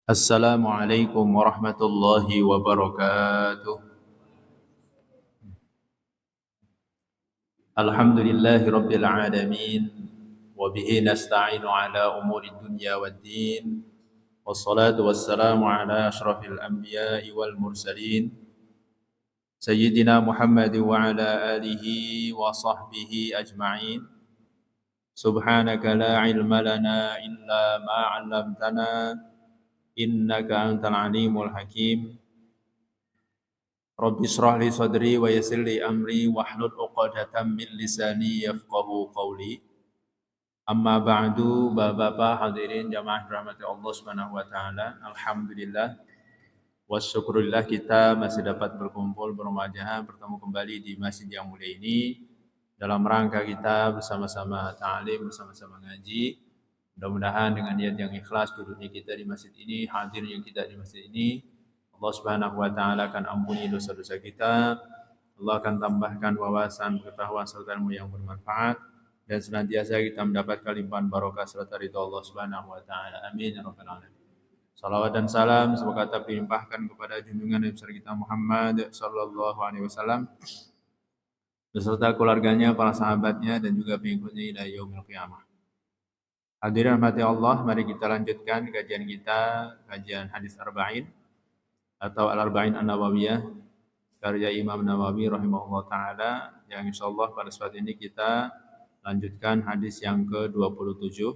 Assalamualaikum warahmatullahi wabarakatuh. Alhamdulillahi rabbil alamin. Wa bihi nasta'inu ala umuri dunya waddin. Wassalatu wassalamu ala ashrafil anbiya'i wal mursalin. Sayyidina Muhammad wa ala alihi wa sahbihi ajma'in. Subhanaka la ilma lana illa ma 'allamtana. Innaka antal alimul hakim. Rabbi shrah li sadri wa yassir li amri wahlul 'uqdatam min lisani yafqahu qawli. Amma ba'du, Bapak-bapak hadirin jamaah rahmati Allah Subhanahu wa taala. Alhamdulillah wa syukurillah kita masih dapat berkumpul bermuajah bertemu kembali di masjid yang mulia ini dalam rangka kita bersama-sama ta'lim, bersama-sama ngaji. Mudah-mudahan dengan niat yang ikhlas duduknya kita di masjid ini, hadirnya kita di masjid ini, Allah Subhanahu wa taala akan ampuni dosa-dosa kita. Allah akan tambahkan wawasan, pengetahuan serta ilmu yang bermanfaat dan senantiasa kita mendapatkan limpahan barokah serta ridha Allah Subhanahu wa taala. Amin ya rabbal alamin. Salawat dan salam semoga tetap dilimpahkan kepada junjungan Nabi besar kita Muhammad sallallahu alaihi wasallam beserta keluarganya, para sahabatnya dan juga pengikutnya ila yaumil qiyamah. Hadirin rahmati Allah, mari kita lanjutkan kajian kita, kajian hadis arba'in atau al-arba'in an-nawawiyah karya Imam Nawawi rahimahullah taala yang insyaallah pada saat ini kita lanjutkan hadis yang ke-27.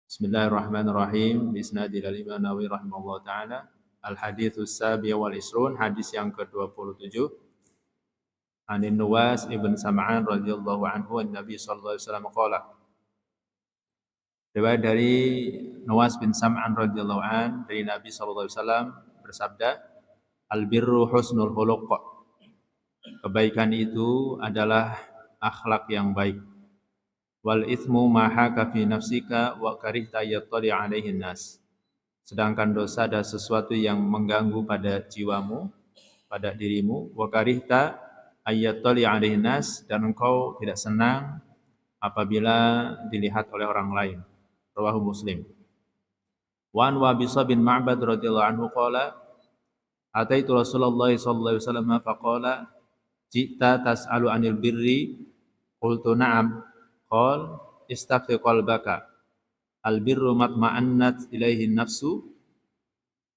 Bismillahirrahmanirrahim. Bisnadil Imam Nawawi rahimahullah taala. Al-haditsus sabi' wal isrun, hadis yang ke-27. Anin Nuwas ibn Sam'an radhiyallahu anhu an Nabi sallallahu alaihi wasallam qala. Riwayat dari Nuwas bin Sam'an radhiyallahu an dari Nabi sallallahu alaihi wasallam bersabda, al-birru husnul khuluq. Kebaikan itu adalah akhlak yang baik. Wal itsmu ma haka fi nafsika wa karihta yattali alaihi nas. Sedangkan dosa adalah sesuatu yang mengganggu pada jiwamu, pada dirimu, wa karihta ayattali alaihi nas, dan engkau tidak senang apabila dilihat oleh orang lain. Rawahu Muslim. Wa an Wabisa bin Ma'bad radhiyallahu anhu qala ataitu Rasulullah sallallahu alaihi wasallam faqala jita tas'alu 'anil birri qultu na'am qala istafti qalbaka al birru matma'annat ilaihi nafsu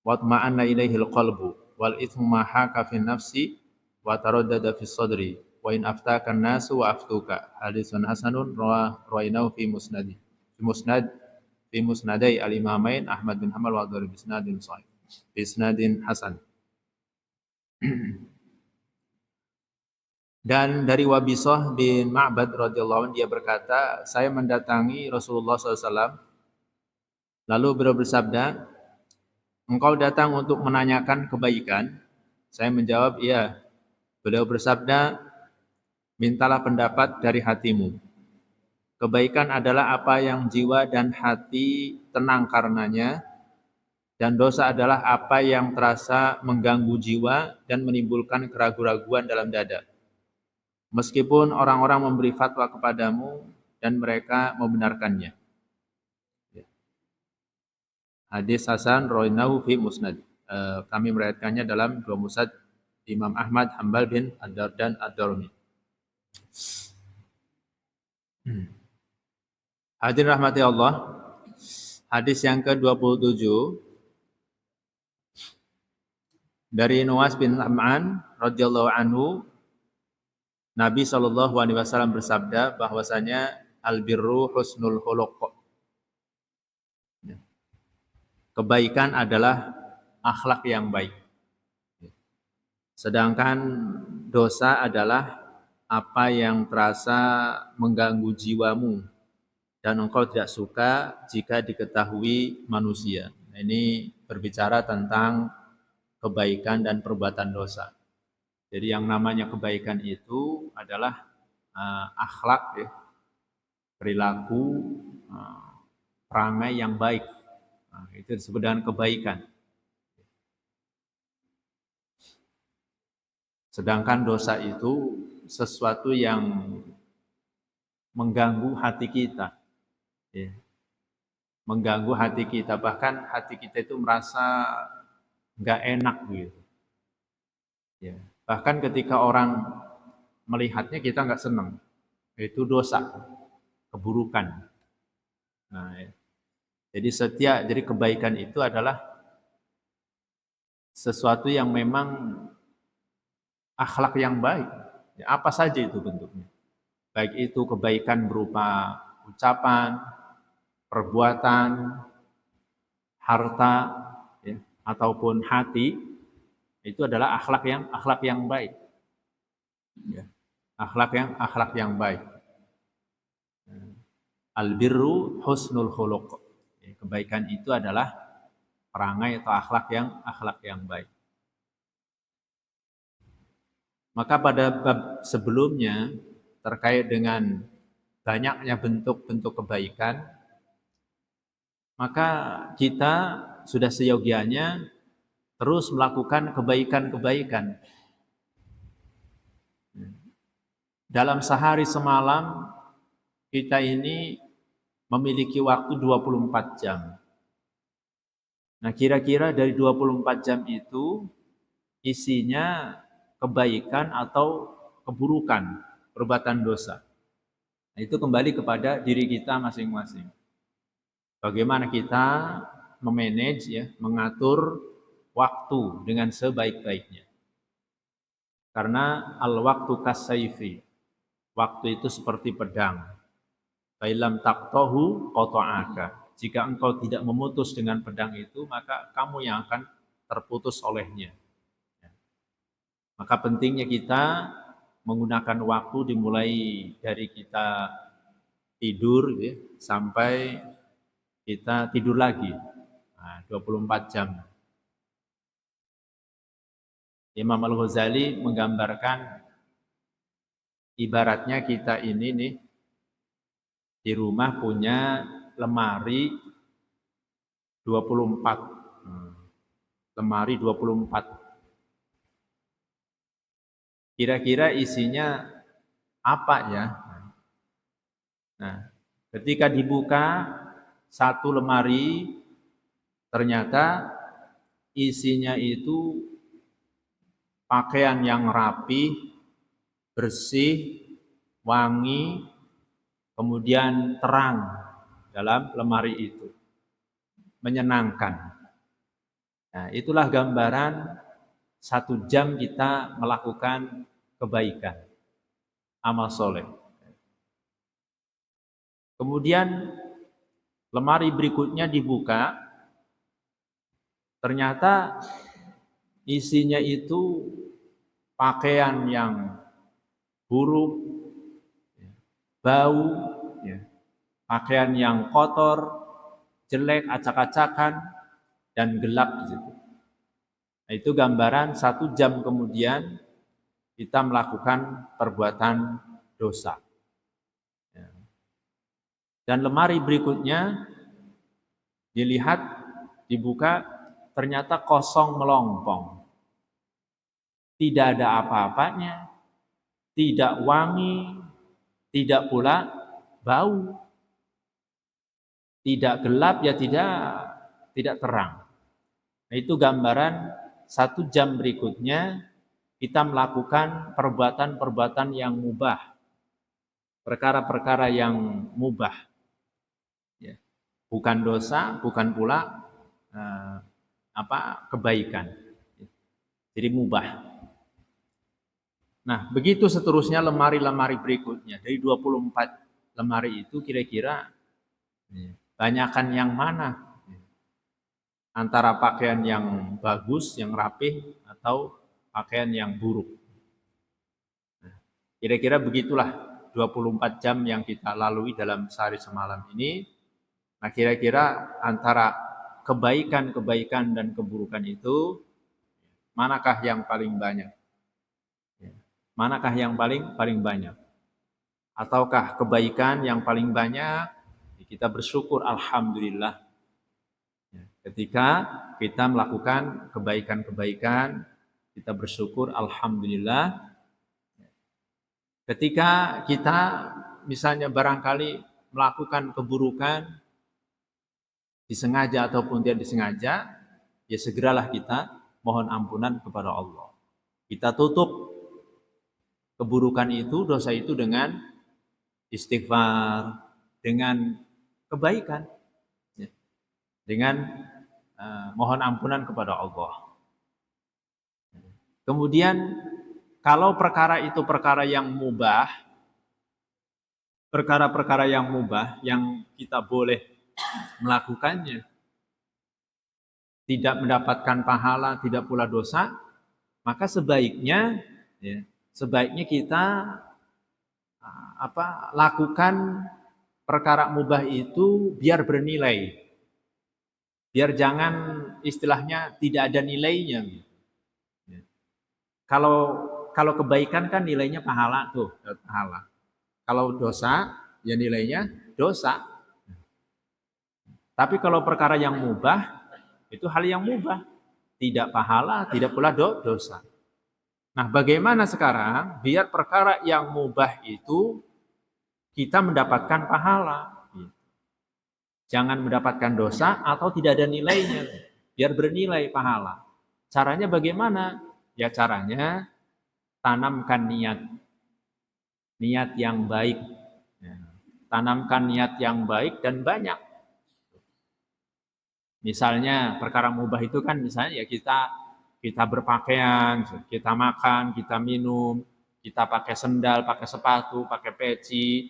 wa matma'anna ilaihi al qalbu wal ithmu ma haka fi nafsi wa taraddada fi sadri wa in aftaka an-nasu wa aftuka. Hadisun hasanun rawainahu fi musnadai al-imamain Ahmad bin Hanbal wa Abdul bisnadin sahih bisnadin hasan. Dan dari Wabisah bin Ma'bad radhiyallahu anhu dia berkata, saya mendatangi Rasulullah SAW lalu beliau bersabda, engkau datang untuk menanyakan kebaikan? Saya menjawab, iya. Beliau bersabda, mintalah pendapat dari hatimu. Kebaikan adalah apa yang jiwa dan hati tenang karenanya, dan dosa adalah apa yang terasa mengganggu jiwa dan menimbulkan keraguan-raguan dalam dada. Meskipun orang-orang memberi fatwa kepadamu dan mereka membenarkannya. Hadis Hasan rawainahu fi musnad. Kami meriwayatkannya dalam dua musnad Imam Ahmad, Hanbal bin dan Ad-Darimi. Hadirin rahmati Allah, hadis yang ke-27 dari Nuwas bin Sam'an radhiyallahu anhu, Nabi sallallahu alaihi wasallam bersabda bahwasanya al-birru husnul khuluq. Kebaikan adalah akhlak yang baik. Sedangkan dosa adalah apa yang terasa mengganggu jiwamu dan engkau tidak suka jika diketahui manusia. Ini berbicara tentang kebaikan dan perbuatan dosa. Jadi yang namanya kebaikan itu adalah akhlak, ya, perilaku, perangai yang baik. Itu disebut dengan kebaikan. Sedangkan dosa itu sesuatu yang mengganggu hati kita. Ya. mengganggu hati kita, bahkan hati kita itu merasa nggak enak gitu. Ya. Bahkan ketika orang melihatnya kita nggak senang, itu dosa, keburukan. Nah, ya. Jadi kebaikan itu adalah sesuatu yang memang akhlak yang baik. Ya, apa saja itu bentuknya. Baik itu kebaikan berupa ucapan, perbuatan, harta, ya, ataupun hati, itu adalah akhlak yang baik. Ya. Akhlak yang baik. Al-birru husnul khuluq. Ya, kebaikan itu adalah perangai atau akhlak yang baik. Maka pada bab sebelumnya terkait dengan banyaknya bentuk-bentuk kebaikan, maka kita sudah seyogianya terus melakukan kebaikan-kebaikan. Dalam sehari semalam kita ini memiliki waktu 24 jam. Nah, kira-kira dari 24 jam itu isinya kebaikan atau keburukan, perbuatan dosa. Nah, itu kembali kepada diri kita masing-masing. Bagaimana kita memanage, ya, mengatur waktu dengan sebaik-baiknya. Karena al-waktu kasayfi, waktu itu seperti pedang. Failam taqtahu qata'aka. Jika engkau tidak memutus dengan pedang itu, maka kamu yang akan terputus olehnya. Maka pentingnya kita menggunakan waktu dimulai dari kita tidur, ya, sampai kita tidur lagi. Nah, 24 jam. Imam Al-Ghazali menggambarkan ibaratnya kita ini nih di rumah punya lemari 24. Lemari 24. Kira-kira isinya apa ya? Nah, ketika dibuka satu lemari, ternyata isinya itu pakaian yang rapi, bersih, wangi, kemudian terang dalam lemari itu. Menyenangkan. Nah, itulah gambaran 1 jam kita melakukan kebaikan, amal soleh. Kemudian lemari berikutnya dibuka, ternyata isinya itu pakaian yang buruk, bau, pakaian yang kotor, jelek, acak-acakan, dan gelap di situ. Nah, itu gambaran 1 jam kemudian kita melakukan perbuatan dosa. Dan lemari berikutnya dilihat, dibuka, ternyata kosong melompong. Tidak ada apa-apanya, tidak wangi, tidak pula bau. Tidak gelap, ya tidak terang. Nah, itu gambaran 1 jam berikutnya kita melakukan perbuatan-perbuatan yang mubah. Perkara-perkara yang mubah. Ya. Bukan dosa, bukan pula kebaikan. Jadi mubah. Nah, begitu seterusnya lemari-lemari berikutnya. Dari 24 lemari itu kira-kira banyakan yang mana? Antara pakaian yang bagus, yang rapih, atau pakaian yang buruk. Kira-kira begitulah 24 jam yang kita lalui dalam sehari semalam ini. Nah, kira-kira antara kebaikan-kebaikan dan keburukan itu, manakah yang paling banyak? Manakah yang paling banyak? Ataukah kebaikan yang paling banyak? Kita bersyukur, alhamdulillah. Ketika kita melakukan kebaikan-kebaikan, kita bersyukur, alhamdulillah. Ketika kita misalnya barangkali melakukan keburukan, disengaja ataupun tidak disengaja, ya segeralah kita mohon ampunan kepada Allah. Kita tutup keburukan itu, dosa itu dengan istighfar, dengan kebaikan, ya. Dengan mohon ampunan kepada Allah. Kemudian kalau perkara itu perkara yang mubah, perkara-perkara yang mubah yang kita boleh melakukannya, tidak mendapatkan pahala, tidak pula dosa, maka sebaiknya ya, sebaiknya kita lakukan perkara mubah itu biar bernilai. Biar jangan istilahnya tidak ada nilainya. Ya. Kalau kebaikan kan nilainya pahala tuh, pahala. Kalau dosa ya nilainya dosa. Tapi kalau perkara yang mubah itu hal yang mubah, tidak pahala, tidak pula dosa. Nah, bagaimana sekarang biar perkara yang mubah itu kita mendapatkan pahala? Jangan mendapatkan dosa atau tidak ada nilainya, biar bernilai pahala. Caranya bagaimana? Ya caranya tanamkan niat yang baik. Tanamkan niat yang baik dan banyak. Misalnya perkara mubah itu kan misalnya ya kita berpakaian, kita makan, kita minum, kita pakai sendal, pakai sepatu, pakai peci,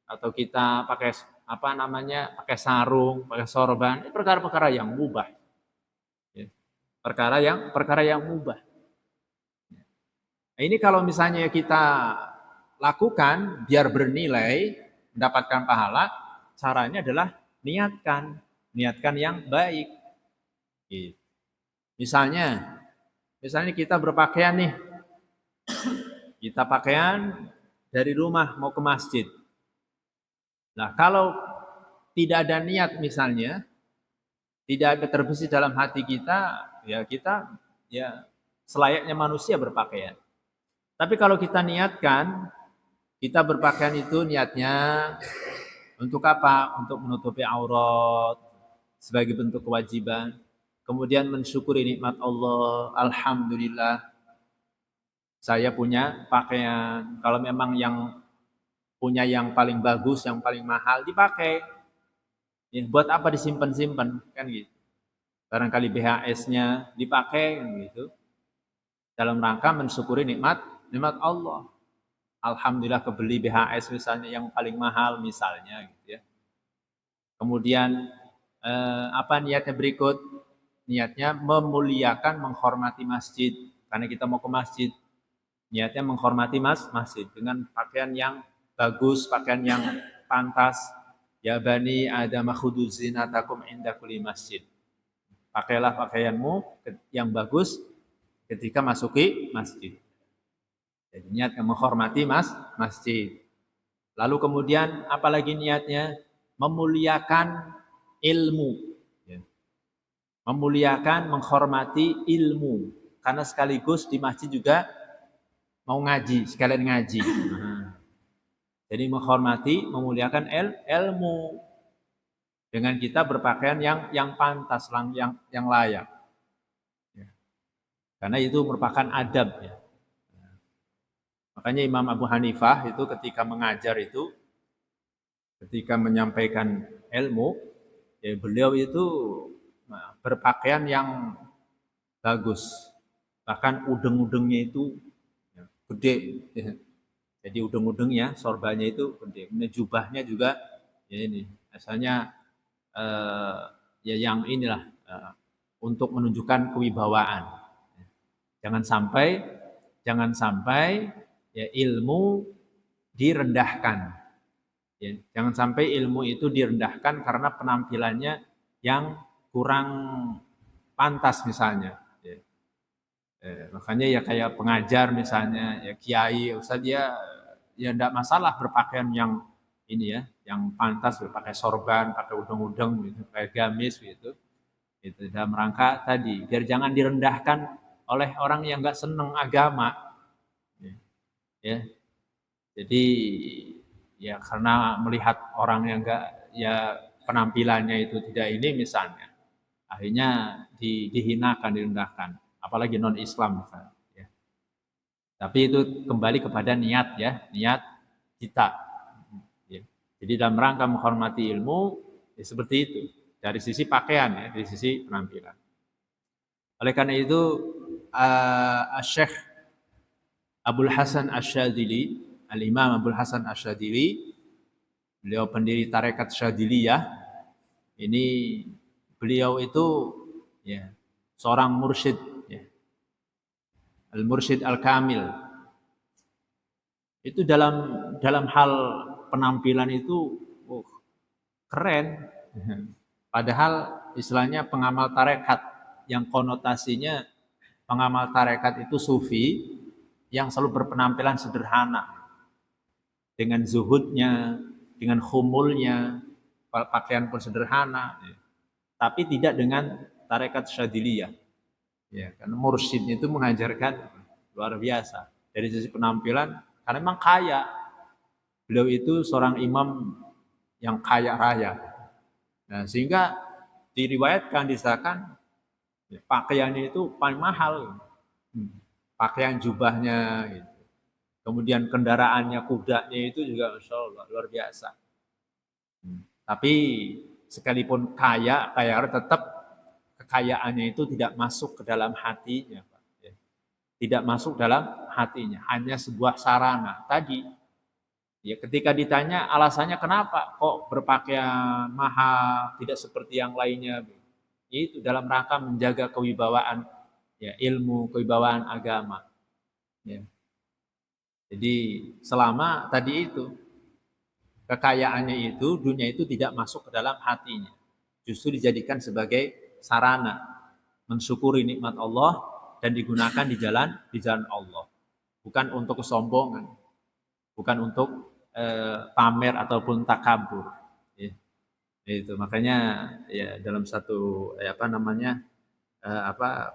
atau kita pakai pakai sarung, pakai sorban, ini perkara-perkara yang mubah. Perkara yang mubah. Nah, ini kalau misalnya kita lakukan biar bernilai, mendapatkan pahala, caranya adalah niatkan yang baik. Misalnya kita berpakaian nih, kita pakaian dari rumah mau ke masjid. Nah, kalau tidak ada niat misalnya, tidak ada terbesit dalam hati kita, ya kita ya selayaknya manusia berpakaian. Tapi kalau kita niatkan, kita berpakaian itu niatnya untuk apa? Untuk menutupi aurat sebagai bentuk kewajiban. Kemudian mensyukuri nikmat Allah, alhamdulillah saya punya pakaian. Kalau memang yang punya yang paling bagus, yang paling mahal dipakai. Ya, buat apa disimpan-simpan kan gitu. Barangkali BHS-nya dipakai kan gitu. Dalam rangka mensyukuri nikmat Allah. Alhamdulillah kebeli BHS misalnya yang paling mahal misalnya gitu ya. Kemudian niatnya berikut? Niatnya memuliakan, menghormati masjid. Karena kita mau ke masjid. Niatnya menghormati masjid dengan pakaian yang bagus, pakaian yang pantas. Ya bani Adam khudhu zinatakum inda kulli masjid. Pakailah pakaianmu yang bagus ketika masuki masjid. Jadi niat menghormati masjid. Lalu kemudian apalagi niatnya? Memuliakan ilmu. Memuliakan, menghormati ilmu. Karena sekaligus di masjid juga mau ngaji, sekalian ngaji. Jadi menghormati, memuliakan ilmu dengan kita berpakaian yang pantas, yang layak. Karena itu merupakan adab ya. Makanya Imam Abu Hanifah itu ketika mengajar itu, ketika menyampaikan ilmu, ya beliau itu berpakaian yang bagus. Bahkan udeng-udengnya itu gede. Jadi udeng-udengnya, sorbannya itu gede. Kemudian jubahnya juga ya ini. Asalnya ya yang inilah untuk menunjukkan kewibawaan. Jangan sampai ya ilmu direndahkan. Ya, jangan sampai ilmu itu direndahkan karena penampilannya yang kurang pantas misalnya. Makanya ya kayak pengajar misalnya, ya kiai, ustaz ya enggak masalah berpakaian yang ini ya, yang pantas, berpakai sorban, pakai udeng-udeng gitu, pakai gamis gitu. Itu dalam rangka tadi biar jangan direndahkan oleh orang yang enggak senang agama. Ya. Jadi ya karena melihat orang yang enggak ya penampilannya itu tidak ini misalnya, akhirnya dihinakan, direndahkan, apalagi non Islam misalnya. Ya. Tapi itu kembali kepada niat ya, niat kita. Ya. Jadi dalam rangka menghormati ilmu ya seperti itu dari sisi pakaian ya, dari sisi penampilan. Oleh karena itu Syekh Abdul Hasan Asy-Syadzili, Al-Imam Abdul Hasan Asy-Syadzili, beliau pendiri tarekat Syadziliyah. Ini beliau itu ya seorang mursyid ya. Al-Mursyid Al-Kamil. Itu dalam hal penampilan itu keren. Padahal istilahnya pengamal tarekat yang konotasinya pengamal tarekat itu sufi yang selalu berpenampilan sederhana. Dengan zuhudnya, dengan khumulnya, pakaian pun sederhana. Tapi tidak dengan tarekat Syadziliyah. Ya, karena mursyidnya itu mengajarkan luar biasa. Dari sisi penampilan, karena memang kaya. Beliau itu seorang imam yang kaya raya. Nah, sehingga diriwayatkan, disahkan, ya, pakaiannya itu paling mahal. Pakaian jubahnya, gitu. Kemudian kendaraannya, kudanya itu juga Masya Allah, luar biasa. Tapi sekalipun kaya tetap kekayaannya itu tidak masuk ke dalam hatinya. Tidak masuk dalam hatinya, hanya sebuah sarana. Tadi, ya ketika ditanya alasannya kenapa kok berpakaian mahal, tidak seperti yang lainnya. Itu dalam rangka menjaga kewibawaan ya, ilmu, kewibawaan agama. Ya. Jadi selama tadi itu kekayaannya itu, dunia itu tidak masuk ke dalam hatinya. Justru dijadikan sebagai sarana mensyukuri nikmat Allah dan digunakan di jalan Allah. Bukan untuk kesombongan, bukan untuk pamer ataupun takabur. Ya. Itu makanya ya dalam satu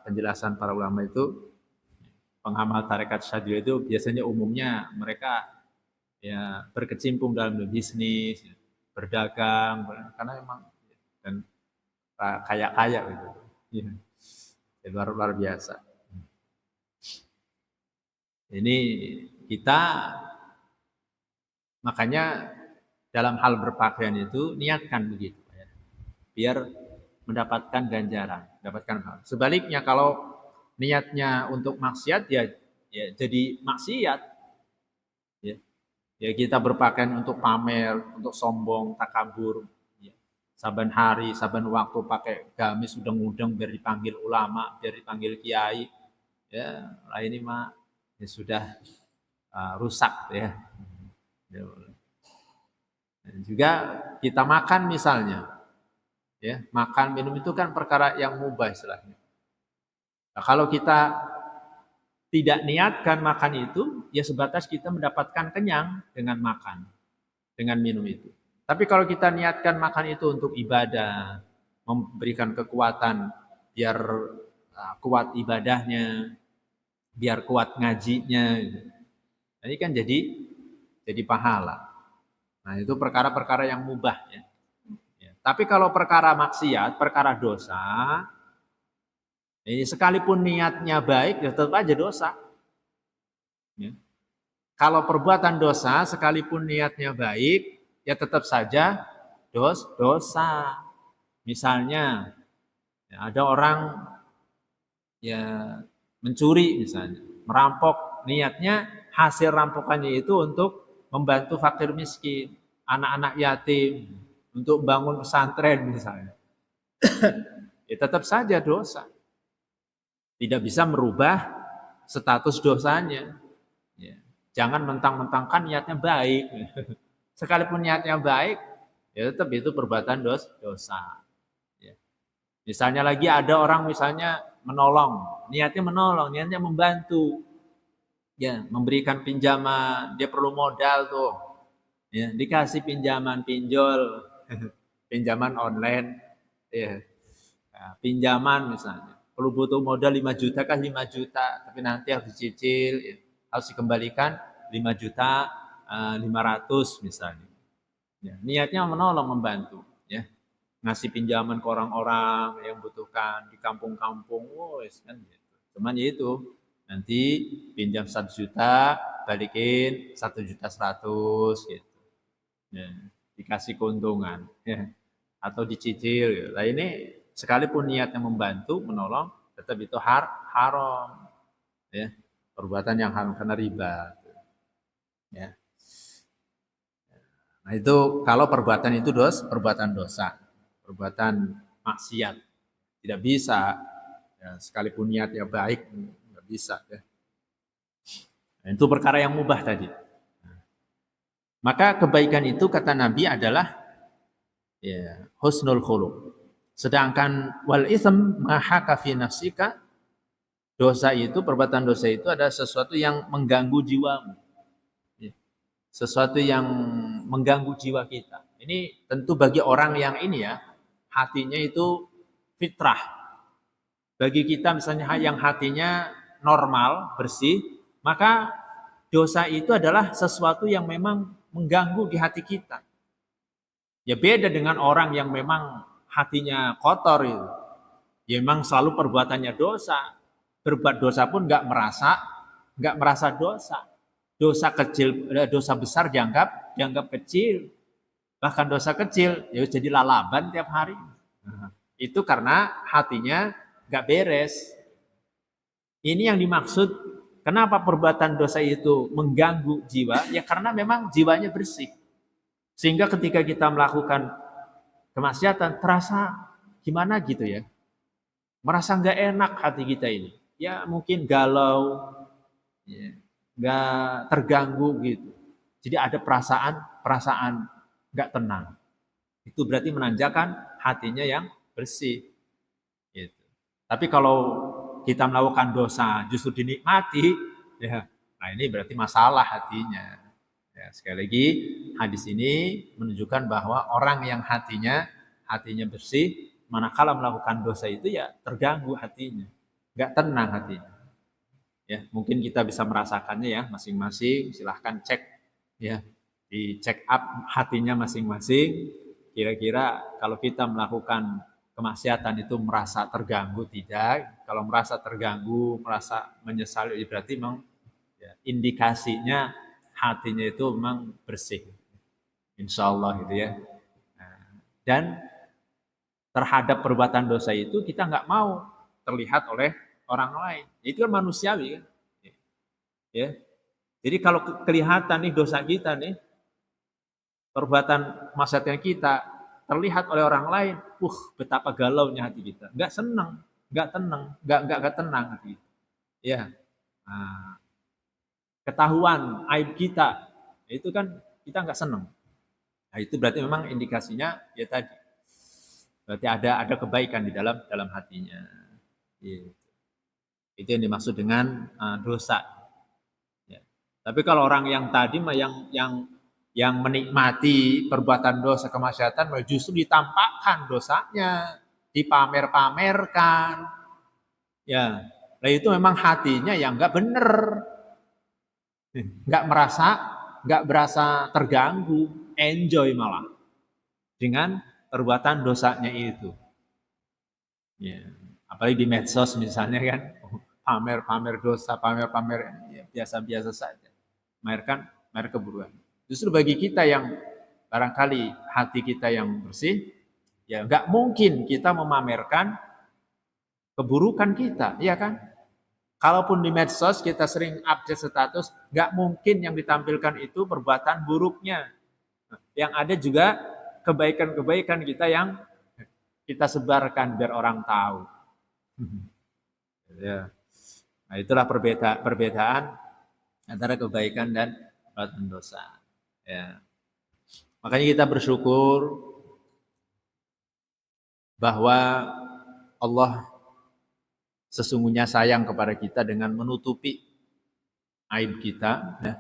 penjelasan para ulama itu, pengamal tarekat Syadziliyah itu biasanya umumnya mereka ya berkecimpung dalam bisnis, berdagang, karena memang dan kaya gitu. Ya, luar biasa. Ini kita makanya dalam hal berpakaian itu niatkan begitu ya, biar mendapatkan ganjaran, mendapatkan hal. Sebaliknya kalau niatnya untuk maksiat ya jadi maksiat. Ya kita berpakaian untuk pamer, untuk sombong, takabur. Ya. Saban hari, saban waktu pakai gamis udeng-udeng biar dipanggil ulama, biar dipanggil kiai. Ya, ini mah ya sudah rusak ya. Dan juga kita makan misalnya. Ya, makan minum itu kan perkara yang mubah istilahnya. Nah, kalau kita tidak niatkan makan itu, ya sebatas kita mendapatkan kenyang dengan makan, dengan minum itu. Tapi kalau kita niatkan makan itu untuk ibadah, memberikan kekuatan, biar kuat ibadahnya, biar kuat ngajinya, ini kan jadi pahala. Nah itu perkara-perkara yang mubah ya. Tapi kalau perkara maksiat, perkara dosa, sekalipun niatnya baik, ya tetap aja dosa. Ya. Kalau perbuatan dosa, sekalipun niatnya baik, ya tetap saja dosa. Misalnya, ya ada orang ya mencuri misalnya, merampok, niatnya hasil rampokannya itu untuk membantu fakir miskin, anak-anak yatim, untuk bangun pesantren misalnya. Ya tetap saja dosa. Tidak bisa merubah status dosanya. Ya. Jangan mentang-mentangkan niatnya baik. Sekalipun niatnya baik, ya tetap itu perbuatan dosa. Ya. Misalnya lagi ada orang misalnya menolong, niatnya membantu. Ya, memberikan pinjaman, dia perlu modal tuh. Ya, dikasih pinjaman, pinjol, pinjaman online. Ya. Nah, pinjaman misalnya. Kalau butuh modal 5 juta kan 5 juta, tapi nanti harus dicicil, ya. Harus dikembalikan 5 juta 500 misalnya. Ya, niatnya menolong, membantu. Ya. ngasih pinjaman ke orang-orang yang butuhkan di kampung-kampung, wes kan gitu. Cuman ya itu nanti pinjam 1 juta, balikin 1,1 juta gitu. Ya, dikasih keuntungan, ya. Atau dicicil. Gitu. Nah ini sekalipun niatnya membantu, menolong, tetap itu haram, ya. Perbuatan yang haram karena riba. Ya. Nah itu kalau perbuatan itu perbuatan dosa, perbuatan maksiat, tidak bisa. Ya, sekalipun niatnya baik, nggak bisa. Ya. Nah, itu perkara yang mubah tadi. Maka kebaikan itu kata Nabi adalah ya, husnul khuluq. Sedangkan wal ism mahaka fi nafsika, dosa itu, perbuatan dosa itu adalah sesuatu yang mengganggu jiwamu. Ya. Sesuatu yang mengganggu jiwa kita. Ini tentu bagi orang yang ini ya, hatinya itu fitrah. Bagi kita misalnya yang hatinya normal, bersih, maka dosa itu adalah sesuatu yang memang mengganggu di hati kita. Ya beda dengan orang yang memang hatinya kotor itu. Ya memang selalu perbuatannya dosa. Berbuat dosa pun nggak merasa dosa. Dosa kecil, dosa besar dianggap kecil. Bahkan dosa kecil ya jadi lalaban tiap hari. Nah, itu karena hatinya nggak beres. Ini yang dimaksud kenapa perbuatan dosa itu mengganggu jiwa? Ya karena memang jiwanya bersih. Sehingga ketika kita melakukan kemaksiatan terasa gimana gitu ya. Merasa nggak enak hati kita ini. Ya mungkin galau, ya, nggak terganggu gitu. Jadi ada perasaan nggak tenang. Itu berarti menandakan hatinya yang bersih. Gitu. Tapi kalau kita melakukan dosa justru dinikmati, ya, nah ini berarti masalah hatinya. Ya, sekali lagi hadis ini menunjukkan bahwa orang yang hatinya bersih, manakala melakukan dosa itu ya terganggu hatinya, nggak tenang hatinya. Ya, mungkin kita bisa merasakannya ya masing-masing. Silahkan cek ya, di check up hatinya masing-masing. Kira-kira kalau kita melakukan kemaksiatan itu merasa terganggu tidak? Kalau merasa terganggu, merasa menyesal, berarti memang ya, indikasinya hatinya itu memang bersih. Insya Allah gitu ya. Nah, dan terhadap perbuatan dosa itu kita nggak mau terlihat oleh orang lain. Itu kan manusiawi kan. Ya. Jadi kalau kelihatan nih dosa kita nih, perbuatan maksiatnya kita terlihat oleh orang lain, betapa galaunya hati kita. Nggak senang, nggak tenang, nggak tenang hati kita. Ya. Nah, ketahuan aib kita, itu kan kita nggak senang. Nah, itu berarti memang indikasinya ya tadi. Berarti ada kebaikan di dalam hatinya. Gitu. Itu yang dimaksud dengan dosa. Ya. Tapi kalau orang yang tadi yang menikmati perbuatan dosa kemaksiatan justru ditampakkan dosanya, dipamer-pamerkan. Ya, nah itu memang hatinya yang nggak bener, nggak berasa terganggu, enjoy malah dengan perbuatan dosanya itu. Ya, apalagi di medsos misalnya kan, pamer-pamer dosa, pamer-pamer ya, biasa-biasa saja. Pamer keburukan. Justru bagi kita yang barangkali hati kita yang bersih, ya nggak mungkin kita memamerkan keburukan kita, iya kan? Kalaupun di medsos kita sering update status, nggak mungkin yang ditampilkan itu perbuatan buruknya. Yang ada juga kebaikan-kebaikan kita yang kita sebarkan biar orang tahu. Ya. Nah, itulah perbedaan antara kebaikan dan perbuatan dosa. Ya. Makanya kita bersyukur bahwa Allah sesungguhnya sayang kepada kita dengan menutupi aib kita, ya,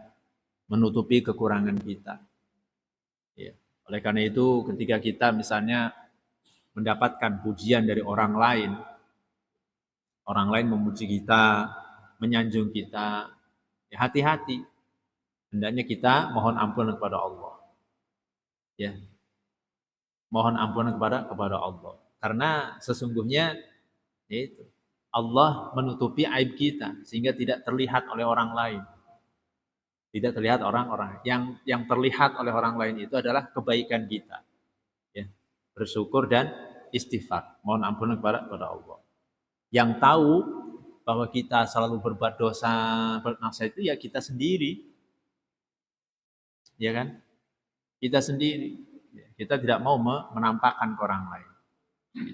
menutupi kekurangan kita. Ya. Oleh karena itu, ketika kita misalnya mendapatkan pujian dari orang lain memuji kita, menyanjung kita, ya hati-hati. Hendaknya kita mohon ampun kepada Allah. Ya. Mohon ampunan kepada Allah. Karena sesungguhnya yaitu Allah menutupi aib kita sehingga tidak terlihat oleh orang lain. Tidak terlihat orang-orang. Yang terlihat oleh orang lain itu adalah kebaikan kita. Ya. Bersyukur dan istighfar. Mohon ampunan kepada Allah. Yang tahu bahwa kita selalu berbuat dosa, bermaksiat itu ya kita sendiri. Ya kan? Kita sendiri. Kita tidak mau menampakkan ke orang lain.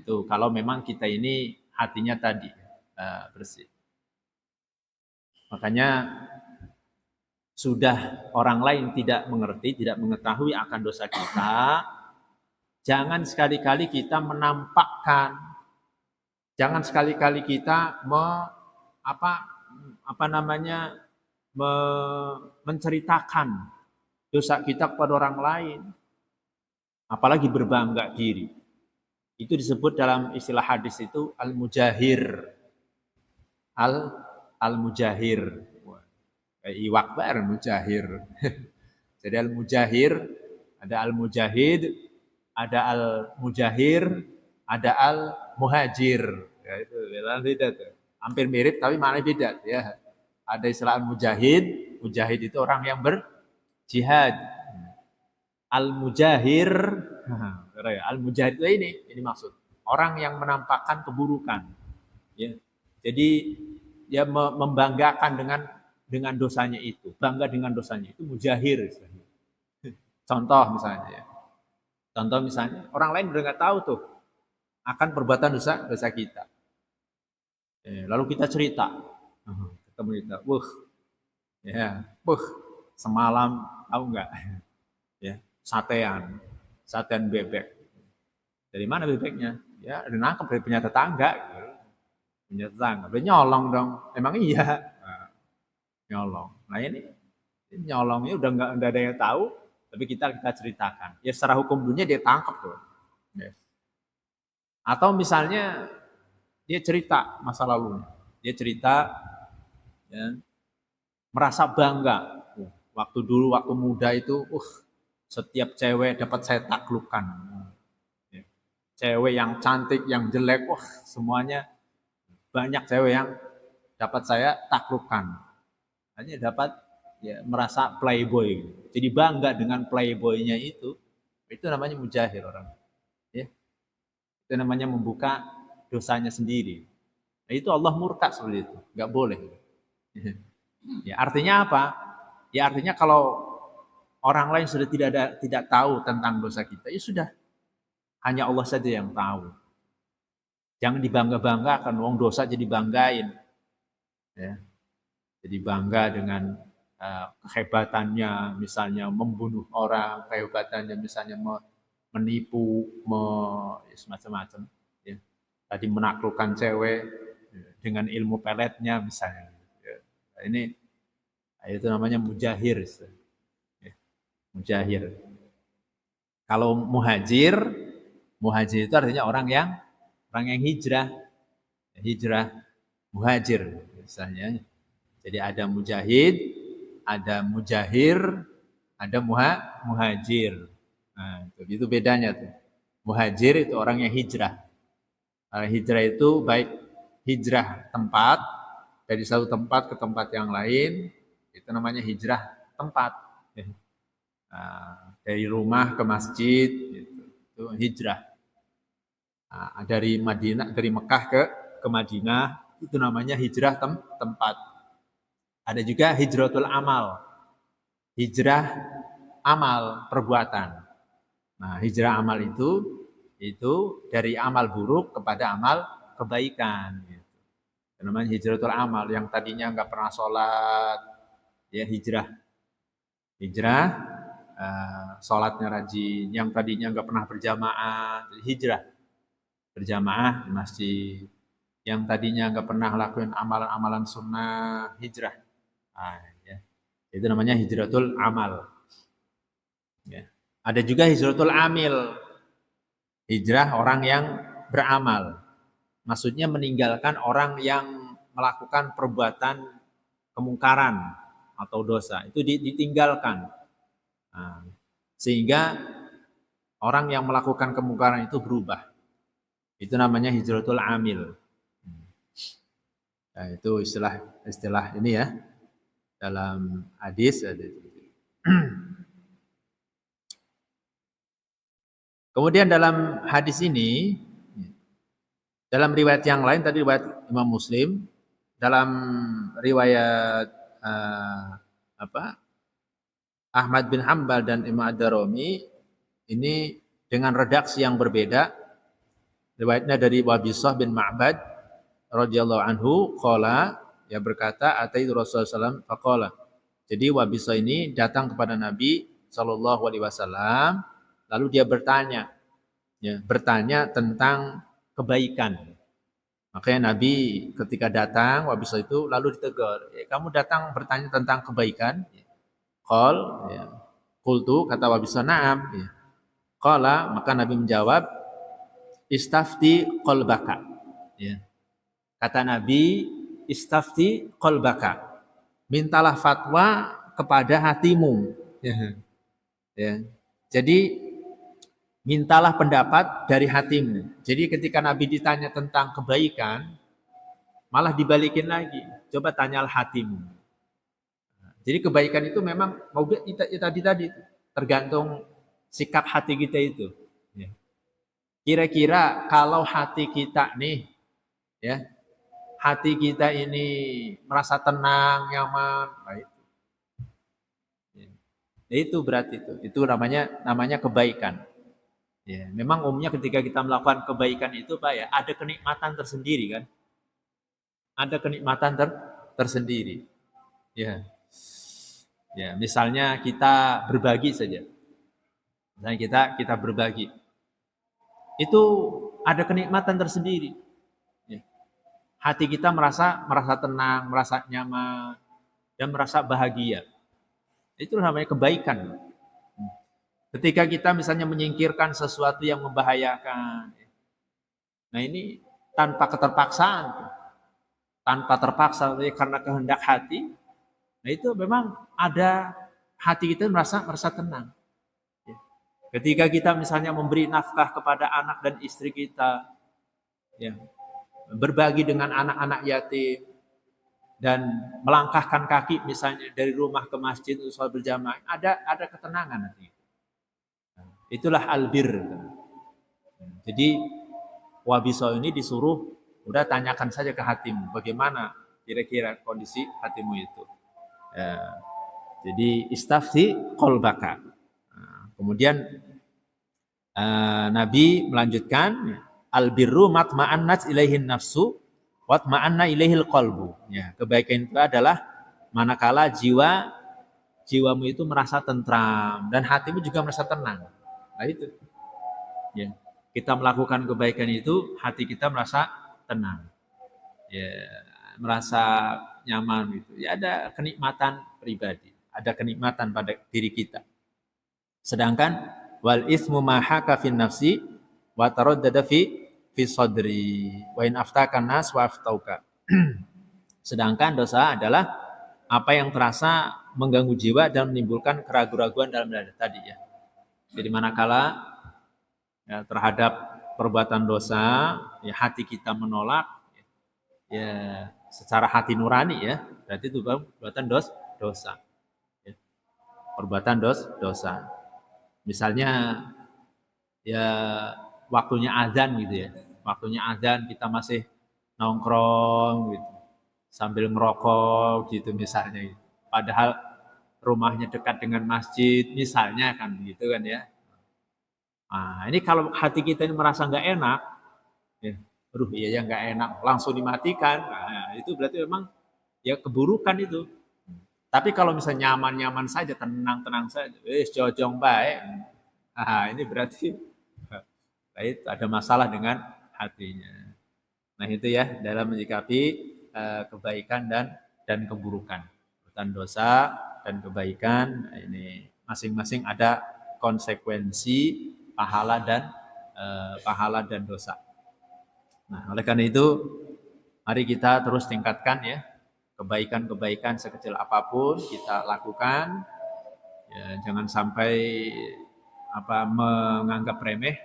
Itu kalau memang kita ini hatinya tadi bersih. Makanya sudah orang lain tidak mengerti, tidak mengetahui akan dosa kita, jangan sekali-kali kita menampakkan, jangan sekali-kali kita menceritakan dosa kita kepada orang lain, apalagi berbangga diri. Itu disebut dalam istilah hadis itu al-mujahir. Al-mujahir. Iwak bar mujahir. Jadi al-mujahir, ada al-mujahid, ada al-mujahir, ada al-muhajir. Ya, itu beda tuh. Hampir mirip tapi maknanya beda ya. Ada istilah al-mujahid, mujahid itu orang yang berjihad. Al-mujahir, al-mujahid itu ini maksud orang yang menampakkan keburukan. Ya. Jadi dia membanggakan dengan dosanya itu, bangga dengan dosanya itu mujahir. Contoh misalnya, orang lain udah nggak tahu tuh akan perbuatan dosa kita. Lalu kita cerita, ketemu kita, semalam tahu nggak, ya satean bebek. Dari mana bebeknya? Ya, nangkep dari punya tetangga. Punya tetangga, dia nyolong dong. Emang iya. Nyolong. Nah ini nyolongnya udah nggak ada yang tahu, tapi kita ceritakan. Ya secara hukum dunia dia tangkap tuh. Yes. Atau misalnya dia cerita masa lalunya, dia cerita ya, merasa bangga. Waktu dulu waktu muda itu, setiap cewek dapat saya taklukkan. Ya. Cewek yang cantik, yang jelek, semuanya banyak cewek yang dapat saya taklukkan. Hanya dapat ya merasa playboy. Jadi bangga dengan playboynya itu namanya mujahir orang. Ya. Itu namanya membuka dosanya sendiri. Nah, itu Allah murka seperti itu, nggak boleh. Ya, artinya apa? Ya artinya kalau orang lain sudah tidak tahu tentang dosa kita, ya sudah. Hanya Allah saja yang tahu. Jangan dibangga-banggakan, wong dosa jadi banggain. Ya. Jadi bangga dengan kehebatannya, misalnya membunuh orang, kehebatannya misalnya menipu, semacam-macam. Ya. Tadi menaklukkan cewek dengan ilmu peletnya misalnya. Ya. Nah, itu namanya mujahir. Ya. Mujahir. Kalau muhajir itu artinya orang yang hijrah. Hijrah, muhajir misalnya. Jadi ada mujahid, ada mujahir, ada muhajir. Nah, itu bedanya tuh. Muhajir itu orang yang hijrah. Hijrah itu baik hijrah tempat, dari satu tempat ke tempat yang lain, itu namanya hijrah tempat. Dari rumah ke masjid, itu hijrah. Dari Mekah ke Madinah, itu namanya hijrah tempat. Ada juga hijratul amal. Hijrah amal, perbuatan. Nah, hijrah amal itu dari amal buruk kepada amal kebaikan. Gitu. Namanya hijratul amal. Yang tadinya nggak pernah sholat, ya hijrah. Hijrah, sholatnya rajin. Yang tadinya nggak pernah berjamaah, hijrah. Berjamaah di masjid. Yang tadinya nggak pernah lakuin amalan-amalan sunnah, hijrah. Ya. Itu namanya hijratul amal. Ya. Ada juga hijratul amil. Hijrah orang yang beramal. Maksudnya meninggalkan orang yang melakukan perbuatan kemungkaran atau dosa. Itu ditinggalkan. Sehingga Orang yang melakukan kemungkaran itu berubah. Itu namanya hijratul amil. Nah, itu istilah ini ya dalam hadis. Kemudian dalam hadis ini, dalam riwayat yang lain tadi riwayat Imam Muslim, dalam riwayat Ahmad bin Hambal dan Imam Ad-Darimi ini dengan redaksi yang berbeda. Riwayatnya dari Wabisah bin Ma'bad radhiyallahu anhu qala, ya berkata ataitu Rasulullah sallallahu faqala. Jadi Wabisah ini datang kepada Nabi sallallahu alaihi wasallam lalu dia bertanya, ya, bertanya tentang kebaikan. Makanya Nabi ketika datang Wabisah itu lalu ditegur, ya, kamu datang bertanya tentang kebaikan? Qal, ya. Qultu, kata Wabisah, na'am. Ya. Qala, maka Nabi menjawab, istafti qalbaka. Ya. Kata Nabi, istafti qalbaka. Mintalah fatwa kepada hatimu. Ya. Ya. Jadi mintalah pendapat dari hatimu. Jadi ketika Nabi ditanya tentang kebaikan, malah dibalikin lagi. Coba tanyalah hatimu. Jadi kebaikan itu memang tadi tergantung sikap hati kita itu. Ya. Kira-kira kalau hati kita nih, ya, hati kita ini merasa tenang, nyaman, baik. Ya, itu berarti itu namanya kebaikan. Ya, memang umumnya ketika kita melakukan kebaikan itu, Pak, ya, ada kenikmatan tersendiri kan? Ada kenikmatan tersendiri. Ya. Ya, misalnya kita berbagi saja. Misalnya kita berbagi. Itu ada kenikmatan tersendiri. Ya. Hati kita merasa tenang, merasa nyaman, dan merasa bahagia. Itu namanya kebaikan. Ketika kita misalnya menyingkirkan sesuatu yang membahayakan, nah ini tanpa keterpaksaan, tanpa terpaksa karena kehendak hati, nah itu memang ada hati kita merasa tenang. Ketika kita misalnya memberi nafkah kepada anak dan istri kita, ya, berbagi dengan anak-anak yatim, dan melangkahkan kaki misalnya dari rumah ke masjid untuk sholat berjamaah, ada ketenangan nanti. Itulah albir. Jadi Wabiso ini disuruh, udah tanyakan saja ke hatimu, bagaimana kira-kira kondisi hatimu itu. Ya, jadi istafti qalbaka. Kemudian Nabi melanjutkan, albirru matma'annat ilaihin nafsu watma'anna ilaihil qalbu. Ya, kebaikan itu adalah manakala jiwamu itu merasa tentram dan hatimu juga merasa tenang. Nah itu. Ya. Kita melakukan kebaikan itu hati kita merasa tenang. Ya, merasa nyaman gitu. Ya, ada kenikmatan pribadi, ada kenikmatan pada diri kita. Sedangkan wal ismu ma haka fin nafsi wa taraddada fi sadri wa in aftakan nas wa aftauka. Sedangkan dosa adalah apa yang terasa mengganggu jiwa dan menimbulkan keraguan-raguan dalam dada tadi ya. Jadi manakala ya, terhadap perbuatan dosa, ya hati kita menolak, ya secara hati nurani ya, berarti itu perbuatan dosa. Ya. Perbuatan dosa. Misalnya ya waktunya azan gitu ya, waktunya azan kita masih nongkrong gitu, sambil ngerokok gitu misalnya. Padahal rumahnya dekat dengan masjid misalnya kan gitu kan ya. Nah, ini kalau hati kita ini merasa nggak enak, ya, aduh iya ya nggak enak, langsung dimatikan. Nah, itu berarti memang ya keburukan itu. Tapi kalau misalnya nyaman-nyaman saja, tenang-tenang saja, jojong baik. Nah, ini berarti ada masalah dengan hatinya. Nah, itu ya dalam menyikapi kebaikan dan keburukan. Perbuatan dosa dan kebaikan, ini masing-masing ada konsekuensi pahala dan dosa. Nah, oleh karena itu mari kita terus tingkatkan ya kebaikan-kebaikan sekecil apapun kita lakukan. Ya, jangan sampai menganggap remeh,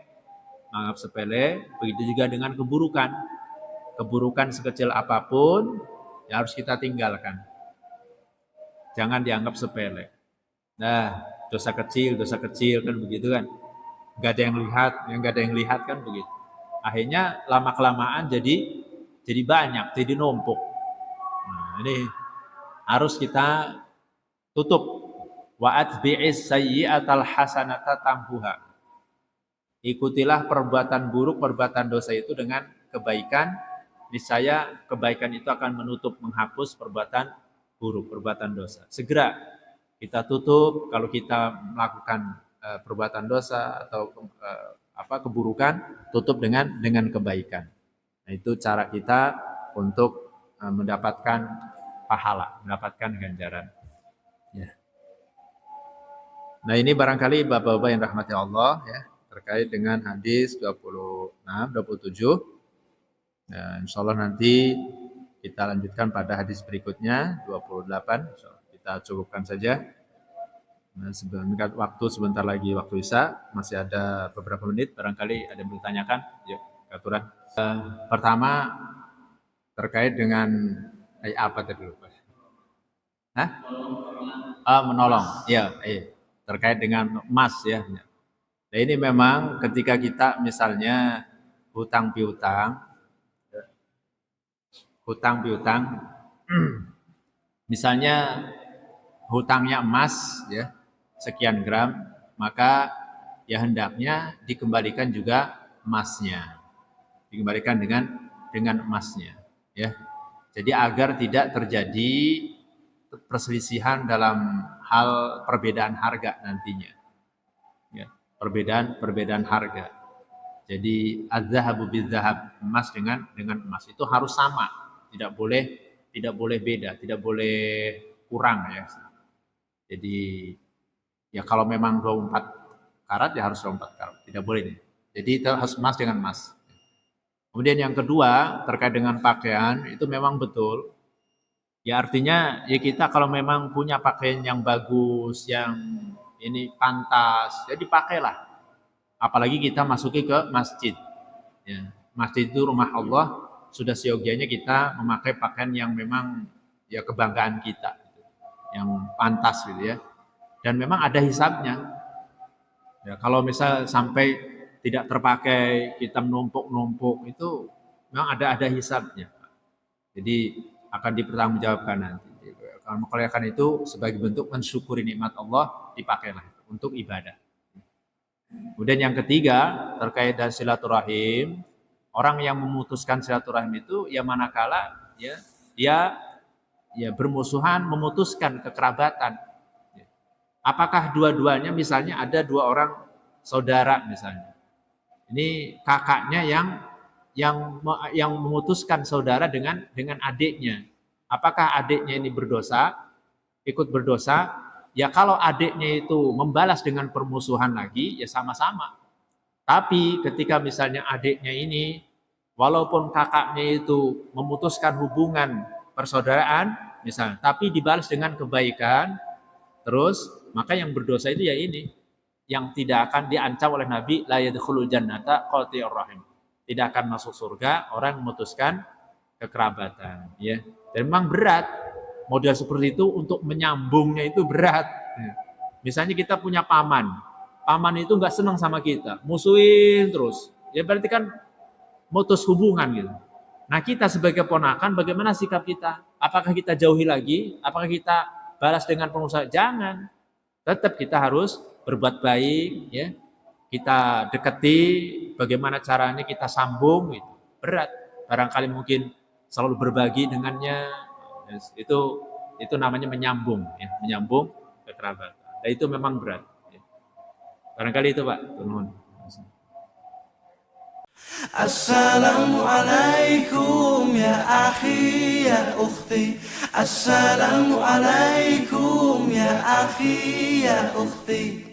menganggap sepele. Begitu juga dengan keburukan. Keburukan sekecil apapun ya harus kita tinggalkan. Jangan dianggap sepele. Nah, dosa kecil kan begitu kan. Nggak ada yang lihat kan begitu. Akhirnya lama-kelamaan jadi banyak, jadi numpuk. Nah, ini harus kita tutup. Wa atbi'is sayyi'atal hasanata tamhuha. Ikutilah perbuatan buruk, perbuatan dosa itu dengan kebaikan. Niscaya kebaikan itu akan menutup, menghapus perbuatan buruk, perbuatan dosa. Segera kita tutup kalau kita melakukan perbuatan dosa atau keburukan, tutup dengan kebaikan. Nah, itu cara kita untuk mendapatkan pahala, mendapatkan ganjaran. Ya. Nah, ini barangkali Bapak-bapak yang rahmati Allah ya, terkait dengan hadis 26, 27. Nah, insya Allah nanti kita lanjutkan pada hadis berikutnya 28. Kita cukupkan saja. Nah, sebentar lagi waktu Isya, masih ada beberapa menit, barangkali ada yang bertanyakan. Yuk, aturan. Pertama terkait dengan apa tadi lupa? Hah? Menolong. Ya, terkait dengan emas ya. Nah, ini memang ketika kita misalnya hutang piutang, misalnya hutangnya emas ya sekian gram, maka ya hendaknya dikembalikan juga emasnya, dikembalikan dengan emasnya ya. Jadi agar tidak terjadi perselisihan dalam hal perbedaan harga nantinya. Ya, perbedaan harga. Jadi az-zahabu biz-zahab, emas dengan emas itu harus sama, tidak boleh beda, tidak boleh kurang ya. Jadi ya kalau memang 24 karat ya harus 24 karat, tidak boleh. Jadi itu harus emas dengan emas. Kemudian yang kedua terkait dengan pakaian itu memang betul. Ya artinya ya kita kalau memang punya pakaian yang bagus, yang ini pantas, ya dipakailah. Apalagi kita masuki ke masjid. Ya, masjid itu rumah Allah, sudah seyogianya kita memakai pakaian yang memang ya kebanggaan kita, yang pantas gitu ya. Dan memang ada hisabnya. Ya, kalau misal sampai tidak terpakai, kita menumpuk-numpuk itu memang ada hisabnya. Jadi akan dipertanggungjawabkan nanti. Kalau karena itu sebagai bentuk mensyukuri nikmat Allah, dipakailah untuk ibadah. Kemudian yang ketiga terkait dengan silaturahim, orang yang memutuskan silaturahim itu ya manakala ya dia bermusuhan, memutuskan kekerabatan. Apakah dua-duanya misalnya ada dua orang saudara misalnya. Ini kakaknya yang memutuskan saudara dengan adiknya. Apakah adiknya ini ikut berdosa? Ya kalau adiknya itu membalas dengan permusuhan lagi, ya sama-sama. Tapi ketika misalnya adiknya ini, walaupun kakaknya itu memutuskan hubungan persaudaraan, misalnya, tapi dibalas dengan kebaikan, terus maka yang berdosa itu ya ini, yang tidak akan diancam oleh Nabi, la yadkhulul jannata qati'ur rahim. Tidak akan masuk surga orang memutuskan kekerabatan ya. Dan memang berat model seperti itu, untuk menyambungnya itu berat. Misalnya kita punya paman itu nggak senang sama kita, musuhin terus, ya berarti kan mutus hubungan gitu. Nah kita sebagai ponakan bagaimana sikap kita? Apakah kita jauhi lagi? Apakah kita balas dengan pengusaha? Jangan, tetap kita harus berbuat baik ya. Kita dekati, bagaimana caranya kita sambung gitu. Berat. Barangkali mungkin selalu berbagi dengannya, itu namanya menyambung ya, menyambung kekerabatan. Dan itu memang berat ya. Barangkali itu Pak. Assalamualaikum ya akhi ya ukhti. Assalamualaikum ya akhi ya ukhti.